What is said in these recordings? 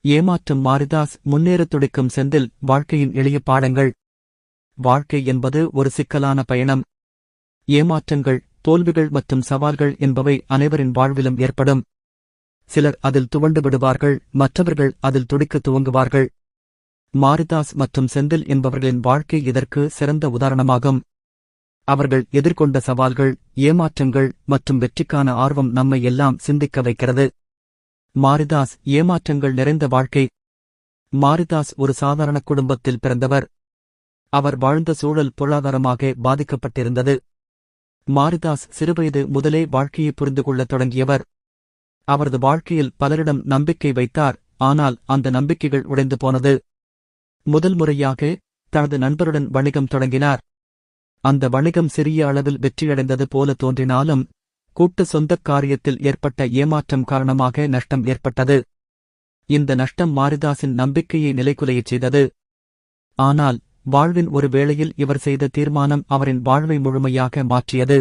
ஏமாற்றும் மாரிதாஸ், முன்னேறத் துடிக்கும் செந்தில். வாழ்க்கையின் எளிய பாடங்கள். வாழ்க்கை என்பது ஒரு சிக்கலான பயணம். ஏமாற்றங்கள், தோல்விகள் மற்றும் சவால்கள் என்பவை அனைவரின் வாழ்விலும் ஏற்படும். சிலர் அதில் துவண்டு விடுவார்கள், மற்றவர்கள் அதில் துடிக்கத் துவங்குவார்கள். மாரிதாஸ் மற்றும் செந்தில் என்பவர்களின் வாழ்க்கை இதற்கு சிறந்த உதாரணமாகும். அவர்கள் எதிர்கொண்ட சவால்கள், ஏமாற்றங்கள் மற்றும் வெற்றிக்கான ஆர்வம் நம்மை எல்லாம் சிந்திக்க வைக்கிறது. மாரிதாஸ், ஏமாற்றங்கள் நிறைந்த வாழ்க்கை. மாரிதாஸ் ஒரு சாதாரண குடும்பத்தில் பிறந்தவர். அவர் வாழ்ந்த சூழல் பொருளாதாரமாக பாதிக்கப்பட்டிருந்தது. மாரிதாஸ் சிறுவயது முதலே வாழ்க்கையை புரிந்து கொள்ளத் தொடங்கியவர். அவரது வாழ்க்கையில் பலரிடம் நம்பிக்கை வைத்தார், ஆனால் அந்த நம்பிக்கைகள் உடைந்து போனது. முதல் முறையாக தனது நண்பருடன் வணிகம் தொடங்கினார். அந்த வணிகம் சிறிய அளவில் வெற்றியடைந்தது போல தோன்றினாலும் கூட்டு சொந்தக் காரியத்தில் ஏற்பட்ட ஏமாற்றம் காரணமாக நஷ்டம் ஏற்பட்டது. இந்த நஷ்டம் மாரிதாஸின் நம்பிக்கையை நிலைகுலையச் செய்தது. ஆனால் வாழ்வின் ஒரு வேளையில் இவர் செய்த தீர்மானம் அவரின் வாழ்வை முழுமையாக மாற்றியது.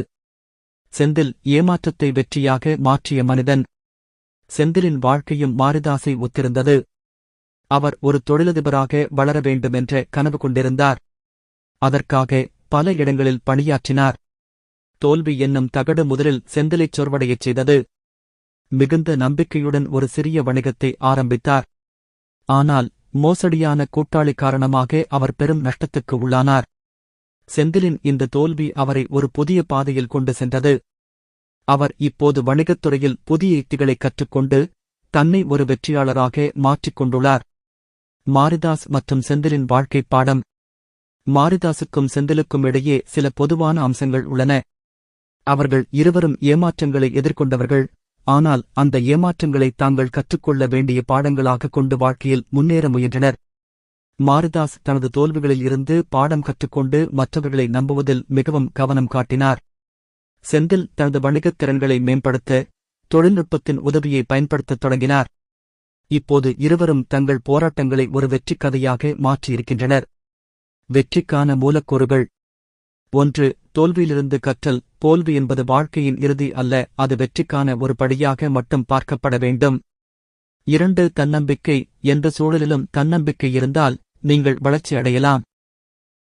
செந்தில், ஏமாற்றத்தை வெற்றியாக மாற்றிய மனிதன். செந்திலின் வாழ்க்கையும் மாரிதாஸை ஒத்திருந்தது. அவர் ஒரு தொழிலதிபராக வளர வேண்டுமென்ற கனவு கொண்டிருந்தார். அதற்காக பல இடங்களில் பணியாற்றினார். தோல்வி என்னும் தகடு முதலில் செந்திலைச் சோர்வடையச் செய்தது. மிகுந்த நம்பிக்கையுடன் ஒரு சிறிய வணிகத்தை ஆரம்பித்தார். ஆனால் மோசடியான கூட்டாளி காரணமாக அவர் பெரும் நஷ்டத்துக்கு உள்ளானார். செந்திலின் இந்த தோல்வி அவரை ஒரு புதிய பாதையில் கொண்டு சென்றது. அவர் இப்போது வணிகத்துறையில் புதிய யுக்திகளை கற்றுக்கொண்டு தன்னை ஒரு வெற்றியாளராக மாற்றிக் கொண்டுள்ளார். மாரிதாஸ் மற்றும் செந்திலின் வாழ்க்கைப் பாடம். மாரிதாசுக்கும் செந்திலுக்கும் இடையே சில பொதுவான அம்சங்கள் உள்ளன. அவர்கள் இருவரும் ஏமாற்றங்களை எதிர்கொண்டவர்கள், ஆனால் அந்த ஏமாற்றங்களை தாங்கள் கற்றுக்கொள்ள வேண்டிய பாடங்களாக கொண்டு வாழ்க்கையில் முன்னேற முயன்றனர். மாரிதாஸ் தனது தோல்விகளில் இருந்து பாடம் கற்றுக்கொண்டு மற்றவர்களை நம்புவதில் மிகவும் கவனம் காட்டினார். செந்தில் தனது வணிகத் திறன்களை மேம்படுத்த தொழில்நுட்பத்தின் உதவியை பயன்படுத்தத் தொடங்கினார். இப்போது இருவரும் தங்கள் போராட்டங்களை ஒரு வெற்றிக் கதையாக மாற்றியிருக்கின்றனர். வெற்றிக்கான மூலக்கூறுகள். 1. தோல்வியிலிருந்து கற்றல். தோல்வி என்பது வாழ்க்கையின் இறுதி அல்ல, அது வெற்றிக்கான ஒரு படியாக மட்டும் பார்க்கப்பட வேண்டும். 2. தன்னம்பிக்கை. எந்த சூழலிலும் தன்னம்பிக்கை இருந்தால் நீங்கள் வளர்ச்சி அடையலாம்.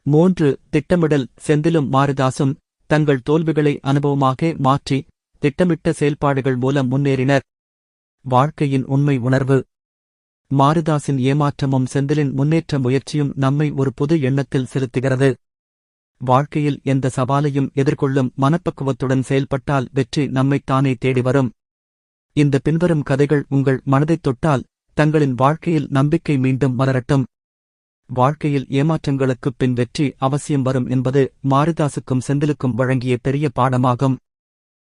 3. திட்டமிடல். செந்திலும் மாரிதாசும் தங்கள் தோல்விகளை அனுபவமாக மாற்றி திட்டமிட்ட செயல்பாடுகள் மூலம் முன்னேறினர். வாழ்க்கையின் உண்மை உணர்வு. மாரிதாசின் ஏமாற்றமும் செந்திலின் முன்னேற்ற முயற்சியும் நம்மை ஒரு புது எண்ணத்தில் செலுத்துகிறது. வாழ்க்கையில் எந்த சவாலையும் எதிர்கொள்ளும் மனப்பக்குவத்துடன் செயல்பட்டால் வெற்றி நம்மைத்தானே தேடி வரும். இந்த பின்வரும் கதைகள் உங்கள் மனதைத் தொட்டால் தங்களின் வாழ்க்கையில் நம்பிக்கை மீண்டும் மலரட்டும். வாழ்க்கையில் ஏமாற்றங்களுக்குப் பின் வெற்றி அவசியம் வரும் என்பது மாரிதாசுக்கும் செந்திலுக்கும் வழங்கிய பெரிய பாடமாகும்.